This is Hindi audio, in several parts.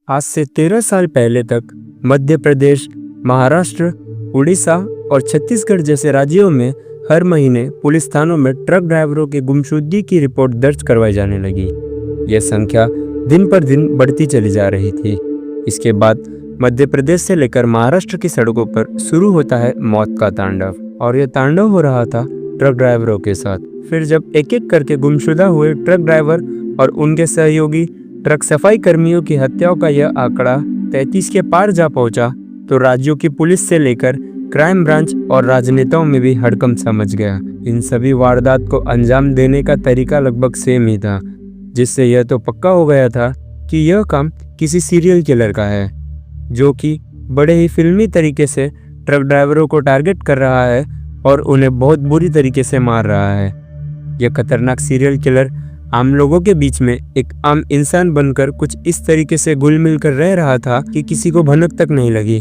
आज से 13 साल पहले तक मध्य प्रदेश, महाराष्ट्र, उड़ीसा और छत्तीसगढ़ जैसे राज्यों में हर महीने पुलिस थानों में ट्रक ड्राइवरों की गुमशुदगी की रिपोर्ट दर्ज करवाई जाने लगी। यह संख्या दिन पर दिन बढ़ती चली जा रही थी। इसके बाद मध्य प्रदेश से लेकर महाराष्ट्र की सड़कों पर शुरू होता है मौत का तांडव, और यह तांडव हो रहा था ट्रक ड्राइवरों के साथ। फिर जब एक एक करके गुमशुदा हुए ट्रक ड्राइवर और उनके सहयोगी ट्रक सफाई कर्मियों की हत्याओं का यह आंकड़ा 33 के पार जा पहुंचा, तो राज्यों की पुलिस से लेकर क्राइम ब्रांच और राजनेताओं में भी हड़कंप समझ गया। इन सभी वारदात को अंजाम देने का तरीका लगभग सेम ही था, जिससे यह तो पक्का हो गया था कि यह काम किसी सीरियल किलर का है, जो कि बड़े ही फिल्मी तरीके से ट्रक ड्राइवरों को टारगेट कर रहा है और उन्हें बहुत बुरी तरीके से मार रहा है। यह खतरनाक सीरियल किलर आम लोगों के बीच में एक आम इंसान बनकर कुछ इस तरीके से घुल मिल कर रह रहा था कि किसी को भनक तक नहीं लगी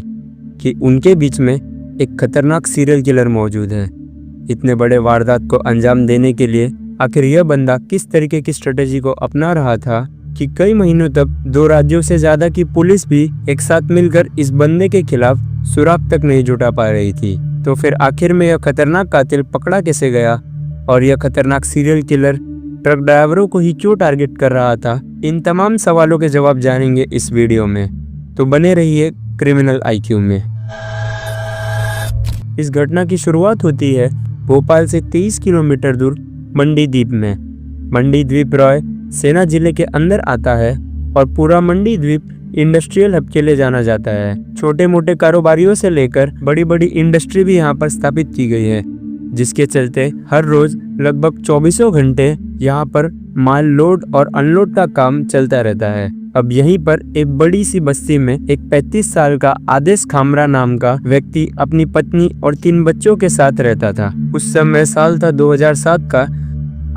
कि उनके बीच में एक खतरनाक सीरियल किलर मौजूद है। इतने बड़े वारदात को अंजाम देने के लिए आखिर यह बंदा किस तरीके की स्ट्रेटेजी को अपना रहा था कि कई महीनों तक 2 राज्यों से ज्यादा की पुलिस भी एक साथ मिलकर इस बंदे के खिलाफ सुराग तक नहीं जुटा पा रही थी। तो फिर आखिर में यह खतरनाक कातिल पकड़ा कैसे गया, और यह खतरनाक सीरियल किलर ट्रक ड्राइवरों को ही क्यों टारगेट कर रहा था? इन तमाम सवालों के जवाब जानेंगे इस वीडियो में, तो बने रहिए क्रिमिनल आईक्यू में। इस घटना की शुरुआत होती है भोपाल से 23 किलोमीटर दूर मंडी द्वीप में। मंडी द्वीप रॉय सेना जिले के अंदर आता है और पूरा मंडी द्वीप इंडस्ट्रियल हब के लिए जाना जाता है। छोटे मोटे कारोबारियों से लेकर बड़ी बड़ी इंडस्ट्री भी यहाँ पर स्थापित की गई है, जिसके चलते हर रोज लगभग 24 घंटे यहाँ पर माल लोड और अनलोड का काम चलता रहता है। अब यहीं पर एक बड़ी सी बस्ती में एक 35 साल का आदेश खामरा नाम का व्यक्ति अपनी पत्नी और 3 बच्चों के साथ रहता था। उस समय साल था 2007 का।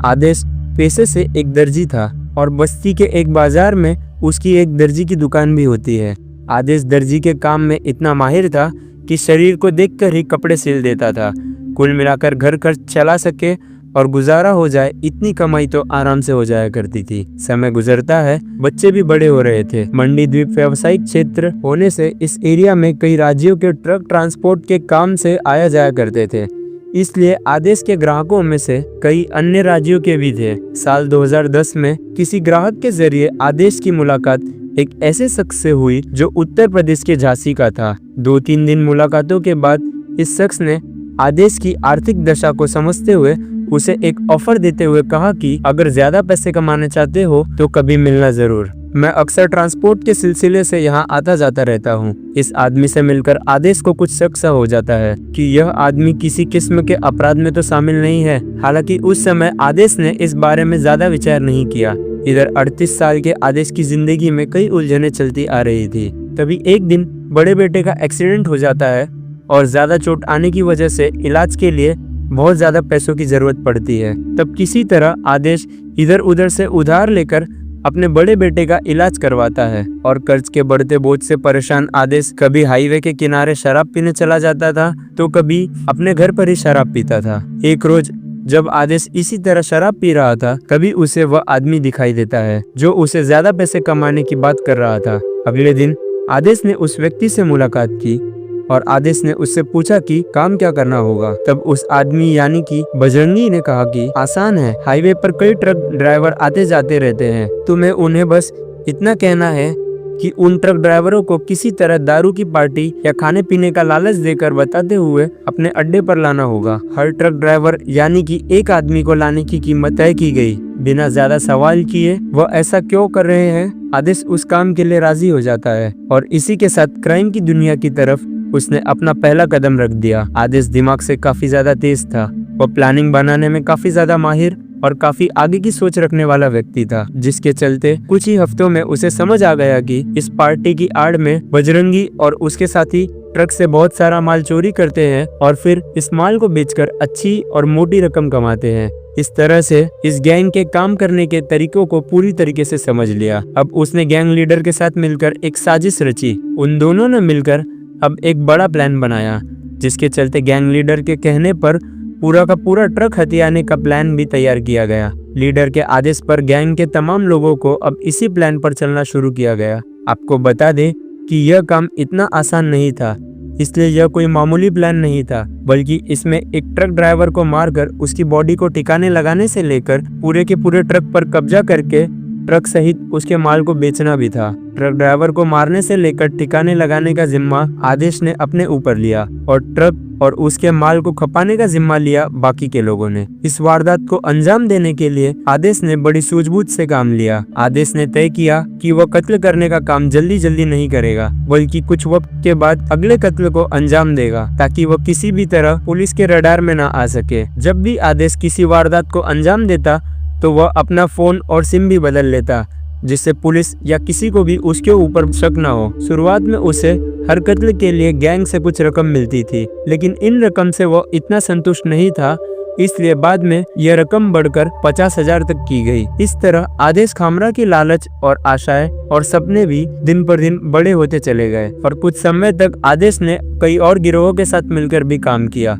आदेश पेशे से एक दर्जी था और बस्ती के एक बाजार में उसकी एक दर्जी की दुकान भी होती है। आदेश दर्जी के काम में इतना माहिर था कि शरीर को देखकर ही कपड़े सिल देता था। कुल मिलाकर घर खर्च चला सके और गुजारा हो जाए, इतनी कमाई तो आराम से हो जाया करती थी। समय गुजरता है, बच्चे भी बड़े हो रहे थे। मंडी द्वीप व्यावसायिक क्षेत्र होने से इस एरिया में कई राज्यों के ट्रक ट्रांसपोर्ट के काम से आया जाया करते थे, इसलिए आदेश के ग्राहकों में से कई अन्य राज्यों के भी थे। साल 2010 में किसी ग्राहक के जरिए आदेश की मुलाकात एक ऐसे शख्स से हुई जो उत्तर प्रदेश के झांसी का था। 2-3 दिन मुलाकातों के बाद इस शख्स ने आदेश की आर्थिक दशा को समझते हुए उसे एक ऑफर देते हुए कहा कि अगर ज्यादा पैसे कमाने चाहते हो तो कभी मिलना जरूर। मैं अक्सर ट्रांसपोर्ट के सिलसिले से यहाँ आता जाता रहता हूँ। इस आदमी से मिलकर आदेश को कुछ शक सा हो जाता है कि यह आदमी किसी किस्म के अपराध में तो शामिल नहीं है। हालांकि उस समय आदेश ने इस बारे में ज्यादा विचार नहीं किया। इधर 38 साल के आदेश की जिंदगी में कई उलझनें चलती आ रही थी। तभी एक दिन बड़े बेटे का एक्सीडेंट हो जाता है और ज्यादा चोट आने की वजह से इलाज के लिए बहुत ज्यादा पैसों की जरूरत पड़ती है। तब किसी तरह आदेश इधर उधर से उधार लेकर अपने बड़े बेटे का इलाज करवाता है, और कर्ज के बढ़ते बोझ से परेशान आदेश कभी हाईवे के किनारे शराब पीने चला जाता था तो कभी अपने घर पर ही शराब पीता था। एक रोज जब आदेश इसी तरह शराब पी रहा था, कभी उसे वह आदमी दिखाई देता है जो उसे ज्यादा पैसे कमाने की बात कर रहा था। अगले दिन आदेश ने उस व्यक्ति से मुलाकात की और आदेश ने उससे पूछा कि काम क्या करना होगा। तब उस आदमी यानी कि बजरंगी ने कहा कि आसान है, हाईवे पर कई ट्रक ड्राइवर आते जाते रहते हैं, तुम्हें उन्हें बस इतना कहना है कि उन ट्रक ड्राइवरों को किसी तरह दारू की पार्टी या खाने पीने का लालच देकर बताते हुए अपने अड्डे पर लाना होगा। हर ट्रक ड्राइवर यानी कि एक आदमी को लाने की कीमत तय की गई। बिना ज्यादा सवाल किए वह ऐसा क्यों कर रहे हैं, आदेश उस काम के लिए राजी हो जाता है और इसी के साथ क्राइम की दुनिया की तरफ उसने अपना पहला कदम रख दिया। आदेश दिमाग से काफी ज्यादा तेज था। वह प्लानिंग बनाने में काफी ज्यादा माहिर और काफी आगे की सोच रखने वाला व्यक्ति था, जिसके चलते कुछ ही हफ्तों में उसे समझ आ गया कि इस पार्टी की आड़ में बजरंगी और उसके साथी ट्रक से बहुत सारा माल चोरी करते हैं और फिर इस माल को बेचकर अच्छी और मोटी रकम कमाते हैं। इस तरह से इस गैंग के काम करने के तरीकों को पूरी तरीके से समझ लिया। अब उसने गैंग लीडर के साथ मिलकर एक साजिश रची। उन दोनों ने मिलकर अब एक बड़ा प्लान बनाया, जिसके चलते गैंग लीडर के कहने पर पूरा का पूरा ट्रक हथियाने का प्लान भी तैयार किया गया। लीडर के आदेश पर गैंग के तमाम लोगों को अब इसी प्लान पर चलना शुरू किया गया। आपको बता दें कि यह काम इतना आसान नहीं था, इसलिए यह कोई मामूली प्लान नहीं था, बल्कि इसमें एक ट्रक ड्राइवर को मारकर उसकी बॉडी को ठिकाने लगाने से लेकर पूरे के पूरे ट्रक पर कब्जा करके ट्रक सहित उसके माल को बेचना भी था। ट्रक ड्राइवर को मारने से लेकर ठिकाने लगाने का जिम्मा आदेश ने अपने ऊपर लिया और ट्रक और उसके माल को खपाने का जिम्मा लिया बाकी के लोगों ने। इस वारदात को अंजाम देने के लिए आदेश ने बड़ी सूझबूझ से काम लिया। आदेश ने तय किया कि वह कत्ल करने का काम जल्दी जल्दी नहीं करेगा, बल्कि कुछ वक्त के बाद अगले कत्ल को अंजाम देगा, ताकि वह किसी भी तरह पुलिस के रडार में न आ सके। जब भी आदेश किसी वारदात को अंजाम देता तो वह अपना फोन और सिम भी बदल लेता, जिससे पुलिस या किसी को भी उसके ऊपर शक न हो। शुरुआत में उसे हर कत्ल के लिए गैंग से कुछ रकम मिलती थी, लेकिन इन रकम से वह इतना संतुष्ट नहीं था, इसलिए बाद में यह रकम बढ़कर 50,000 तक की गई। इस तरह आदेश खामरा की लालच और आशाएं और सपने भी दिन पर दिन बड़े होते चले गए और कुछ समय तक आदेश ने कई और गिरोहों के साथ मिलकर भी काम किया,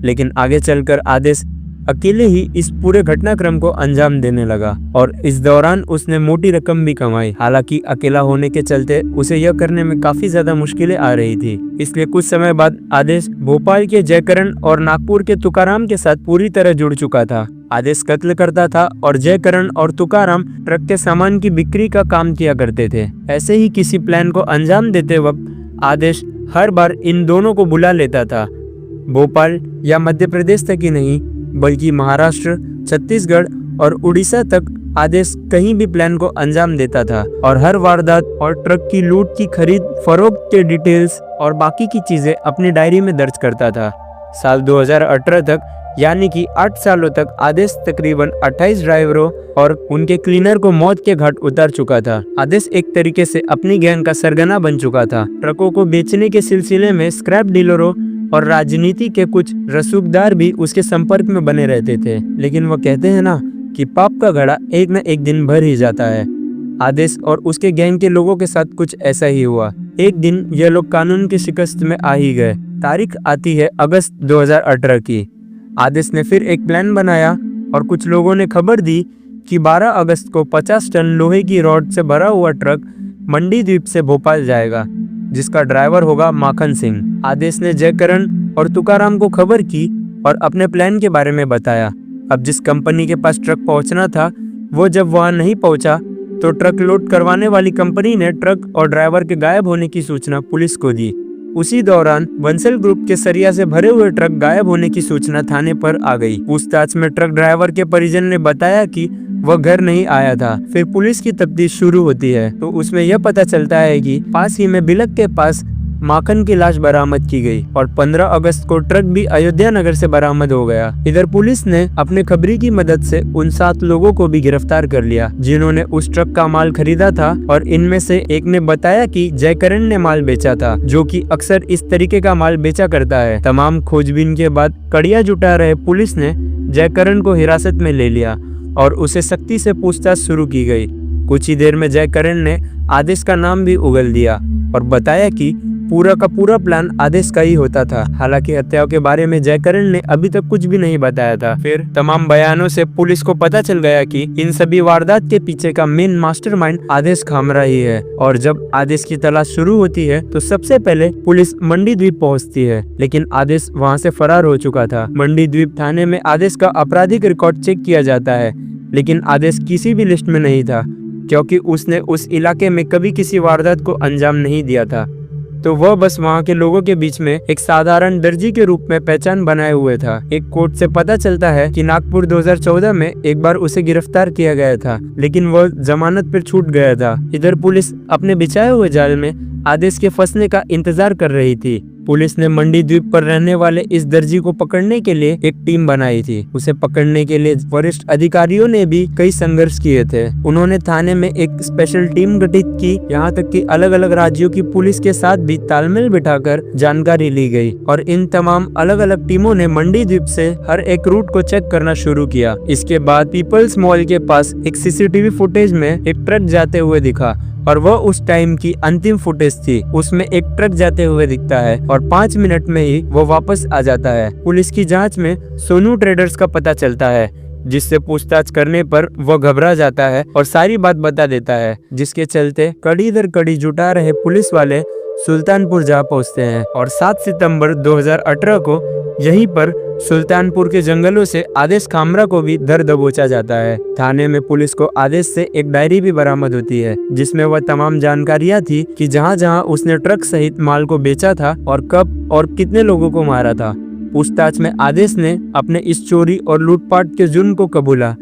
लेकिन आगे चलकर आदेश अकेले ही इस पूरे घटनाक्रम को अंजाम देने लगा और इस दौरान उसने मोटी रकम भी कमाई। हालांकि अकेला होने के चलते उसे यह करने में काफी ज्यादा मुश्किलें आ रही थी, इसलिए कुछ समय बाद आदेश भोपाल के जयकरण और नागपुर के तुकाराम के साथ पूरी तरह जुड़ चुका था। आदेश कत्ल करता था और जयकरण और तुकाराम ट्रक के सामान की बिक्री का काम किया करते थे। ऐसे ही किसी प्लान को अंजाम देते वक्त आदेश हर बार इन दोनों को बुला लेता था। भोपाल या मध्य प्रदेश तक ही नहीं, बल्कि महाराष्ट्र, छत्तीसगढ़ और उड़ीसा तक आदेश कहीं भी प्लान को अंजाम देता था और हर वारदात और ट्रक की लूट की खरीद फरोख्त के डिटेल्स और बाकी की चीजें अपनी डायरी में दर्ज करता था। साल 2018 तक, यानी कि 8 सालों तक, आदेश तकरीबन 28 ड्राइवरों और उनके क्लीनर को मौत के घाट उतार चुका था। आदेश एक तरीके से अपनी गैंग का सरगना बन चुका था। ट्रकों को बेचने के सिलसिले में स्क्रैप डीलरों और राजनीति के कुछ रसूखदार भी उसके संपर्क में बने रहते थे, लेकिन वो कहते हैं ना कि पाप का घड़ा एक न एक दिन भर ही जाता है। आदेश और उसके गैंग के लोगों के साथ कुछ ऐसा ही हुआ। एक दिन ये लोग कानून की शिकस्त में आ ही गए। तारीख आती है अगस्त 2018 की। आदेश ने फिर एक प्लान बनाया और कुछ लोगों ने खबर दी कि 12 अगस्त को 50 टन लोहे की रॉड से भरा हुआ ट्रक मंडी द्वीप से भोपाल जाएगा, जिसका ड्राइवर होगा माखन सिंह। आदेश ने जयकरण और तुकाराम को खबर की और अपने प्लान के बारे में बताया। अब जिस कंपनी के पास ट्रक पहुंचना था, वो जब वहां नहीं पहुंचा तो ट्रक लोड करवाने वाली कंपनी ने ट्रक और ड्राइवर के गायब होने की सूचना पुलिस को दी। उसी दौरान बंसल ग्रुप के सरिया से भरे हुए ट्रक गायब होने की सूचना थाने पर आ गई। पूछताछ में ट्रक ड्राइवर के परिजन ने बताया कि वह घर नहीं आया था। फिर पुलिस की तफ्तीश शुरू होती है तो उसमें यह पता चलता है कि पास ही में बिलक के पास माखन की लाश बरामद की गई और 15 अगस्त को ट्रक भी अयोध्या नगर से बरामद हो गया। इधर पुलिस ने अपने खबरी की मदद से उन 7 लोगों को भी गिरफ्तार कर लिया जिन्होंने उस ट्रक का माल खरीदा था, और इनमें से एक ने बताया कि जयकरण ने माल बेचा था, जो कि अक्सर इस तरीके का माल बेचा करता है। तमाम खोजबीन के बाद कड़िया जुटा रहे पुलिस ने जयकरण को हिरासत में ले लिया और उसे सख्ती से पूछताछ शुरू की गई। कुछ ही देर में जयकरण ने आदेश का नाम भी उगल दिया और बताया कि पूरा का पूरा प्लान आदेश का ही होता था। हालांकि हत्याओं के बारे में जयकरण ने अभी तक कुछ भी नहीं बताया था। फिर तमाम बयानों से पुलिस को पता चल गया कि इन सभी वारदात के पीछे का मेन मास्टरमाइंड आदेश खामरा ही है। और जब आदेश की तलाश शुरू होती है तो सबसे पहले पुलिस मंडी द्वीप पहुंचती है, लेकिन आदेश वहां से फरार हो चुका था। मंडी द्वीप थाने में आदेश का आपराधिक रिकॉर्ड चेक किया जाता है, लेकिन आदेश किसी भी लिस्ट में नहीं था, क्योंकि उसने उस इलाके में कभी किसी वारदात को अंजाम नहीं दिया था। तो वह बस वहाँ के लोगों के बीच में एक साधारण दर्जी के रूप में पहचान बनाए हुए था। एक कोर्ट से पता चलता है कि नागपुर 2014 में एक बार उसे गिरफ्तार किया गया था, लेकिन वह जमानत पर छूट गया था। इधर पुलिस अपने बिछाए हुए जाल में आदेश के फंसने का इंतजार कर रही थी। पुलिस ने मंडी द्वीप पर रहने वाले इस दर्जी को पकड़ने के लिए एक टीम बनाई थी। उसे पकड़ने के लिए वरिष्ठ अधिकारियों ने भी कई संघर्ष किए थे। उन्होंने थाने में एक स्पेशल टीम गठित की, यहाँ तक कि अलग अलग राज्यों की पुलिस के साथ भी तालमेल बिठाकर जानकारी ली गई और इन तमाम अलग अलग टीमों ने मंडी द्वीप से हर एक रूट को चेक करना शुरू किया। इसके बाद पीपल्स मॉल के पास एक सीसीटीवी फुटेज में एक ट्रक जाते हुए दिखा और वह उस टाइम की अंतिम फुटेज थी। उसमें एक ट्रक जाते हुए दिखता है और 5 मिनट में ही वो वापस आ जाता है। पुलिस की जांच में सोनू ट्रेडर्स का पता चलता है, जिससे पूछताछ करने पर वह घबरा जाता है और सारी बात बता देता है, जिसके चलते कड़ी दर कड़ी जुटा रहे पुलिस वाले सुल्तानपुर जा पहुंचते हैं और 7 सितंबर 2018 को यहीं पर सुल्तानपुर के जंगलों से आदेश खामरा को भी धर दबोचा जाता है। थाने में पुलिस को आदेश से एक डायरी भी बरामद होती है, जिसमें वह तमाम जानकारियां थी कि जहां-जहां उसने ट्रक सहित माल को बेचा था और कब और कितने लोगों को मारा था। पूछताछ में आदेश ने अपने इस चोरी और लूटपाट के जुर्म को कबूला।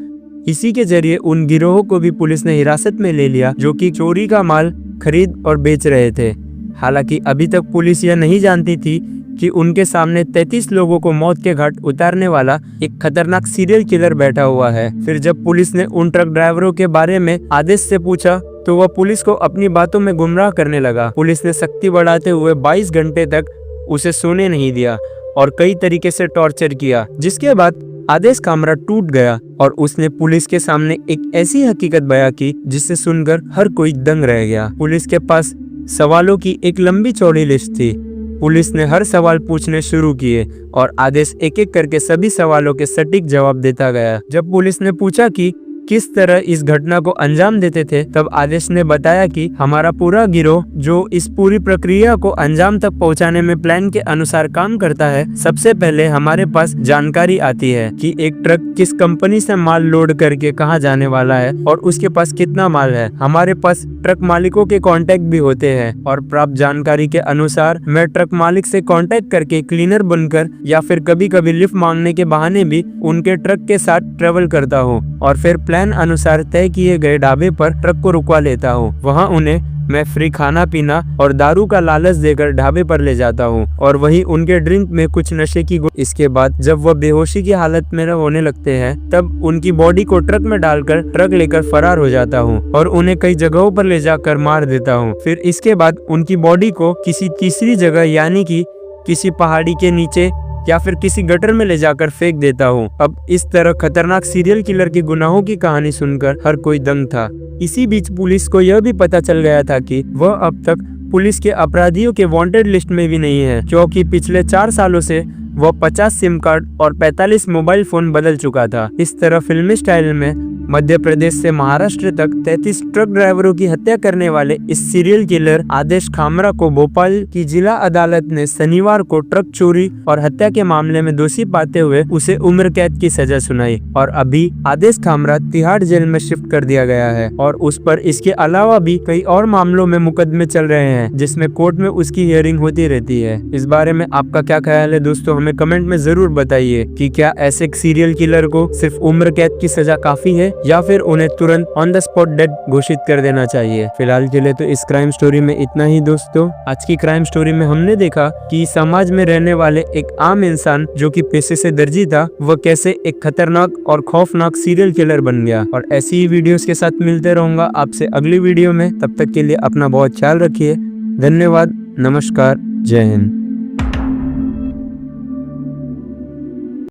इसी के जरिए उन गिरोहों को भी पुलिस ने हिरासत में ले लिया जो कि चोरी का माल खरीद और बेच रहे थे। हालांकि अभी तक पुलिस यह नहीं जानती थी कि उनके सामने 33 लोगों को मौत के घाट उतारने वाला एक खतरनाक सीरियल किलर बैठा हुआ है। फिर जब पुलिस ने उन ट्रक ड्राइवरों के बारे में आदेश से पूछा तो वह पुलिस को अपनी बातों में गुमराह करने लगा। पुलिस ने सख्ती बढ़ाते हुए 22 घंटे तक उसे सोने नहीं दिया और कई तरीके से टॉर्चर किया, जिसके बाद आदेश खामरा टूट गया और उसने पुलिस के सामने एक ऐसी हकीकत बयां की जिसे सुनकर हर कोई दंग रह गया। पुलिस के पास सवालों की एक लंबी चौड़ी लिस्ट थी। पुलिस ने हर सवाल पूछने शुरू किए और आदेश एक एक करके सभी सवालों के सटीक जवाब देता गया। जब पुलिस ने पूछा कि किस तरह इस घटना को अंजाम देते थे, तब आदेश ने बताया कि हमारा पूरा गिरोह जो इस पूरी प्रक्रिया को अंजाम तक पहुंचाने में प्लान के अनुसार काम करता है। सबसे पहले हमारे पास जानकारी आती है कि एक ट्रक किस कंपनी से माल लोड करके कहां जाने वाला है और उसके पास कितना माल है। हमारे पास ट्रक मालिकों के कांटेक्ट भी होते हैं और प्राप्त जानकारी के अनुसार मैं ट्रक मालिक से कांटेक्ट करके क्लीनर बनकर या फिर कभी कभी लिफ्ट मांगने के बहाने भी उनके ट्रक के साथ ट्रेवल करता हूँ और फिर प्लान अनुसार तय किए गए ढाबे पर ट्रक को रुकवा लेता हूँ। वहाँ उन्हें मैं फ्री खाना पीना और दारू का लालच देकर ढाबे पर ले जाता हूँ और वहीं उनके ड्रिंक में कुछ नशे की इसके बाद जब वह बेहोशी की हालत में होने लगते हैं, तब उनकी बॉडी को ट्रक में डालकर ट्रक लेकर फरार हो जाता हूँ और उन्हें कई जगहों पर ले जाकर मार देता हूँ। फिर इसके बाद उनकी बॉडी को किसी तीसरी जगह यानी कि किसी पहाड़ी के नीचे या फिर किसी गटर में ले जाकर फेंक देता हूँ। अब इस तरह खतरनाक सीरियल किलर के गुनाहों की कहानी सुनकर हर कोई दंग था। इसी बीच पुलिस को यह भी पता चल गया था कि वह अब तक पुलिस के अपराधियों के वांटेड लिस्ट में भी नहीं है, क्योंकि पिछले 4 सालों से वह 50 सिम कार्ड और 45 मोबाइल फोन बदल चुका था। इस तरह फिल्मी स्टाइल में मध्य प्रदेश से महाराष्ट्र तक 33 ट्रक ड्राइवरों की हत्या करने वाले इस सीरियल किलर आदेश खामरा को भोपाल की जिला अदालत ने शनिवार को ट्रक चोरी और हत्या के मामले में दोषी पाते हुए उसे उम्र कैद की सजा सुनाई और अभी आदेश खामरा तिहाड़ जेल में शिफ्ट कर दिया गया है और उस पर इसके अलावा भी कई और मामलों में मुकदमे चल रहे हैं, जिसमें कोर्ट में उसकी हियरिंग होती रहती है। इस बारे में आपका क्या ख्याल है दोस्तों, हमें कमेंट में जरूर बताइए कि क्या ऐसे सीरियल किलर को सिर्फ उम्र कैद की सजा काफी है या फिर उन्हें तुरंत ऑन द स्पॉट डेड घोषित कर देना चाहिए। फिलहाल के लिए तो इस क्राइम स्टोरी में इतना ही दोस्तों। आज की क्राइम स्टोरी में हमने देखा कि समाज में रहने वाले एक आम इंसान जो कि पेशे से दर्जी था, वह कैसे एक खतरनाक और खौफनाक सीरियल किलर बन गया। और ऐसी ही वीडियोस के साथ मिलते रहूंगा आपसे अगली वीडियो में। तब तक के लिए अपना बहुत ख्याल रखिए। धन्यवाद, नमस्कार, जय हिंद।